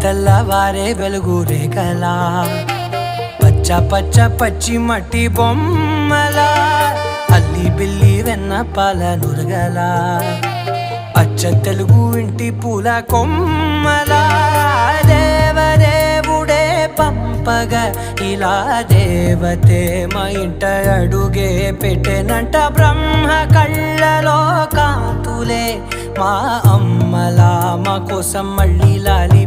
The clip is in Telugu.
తెల్లవారే వెలుగురే కలా పచ్చ పచ్చ పచ్చి మట్టి బొమ్మల అల్లి బిల్లి వెన్న పాల నురగల అచ్చ తెలుగు ఇంటి పూల కొమ్మల దేవదేవుడే పంపగా ఇలా దేవతే మా ఇంట అడుగే పెట్టెనంట బ్రహ్మ కళ్ళలో కాంతులే మా అమ్మలా మా కోసం మళ్ళీ లాలి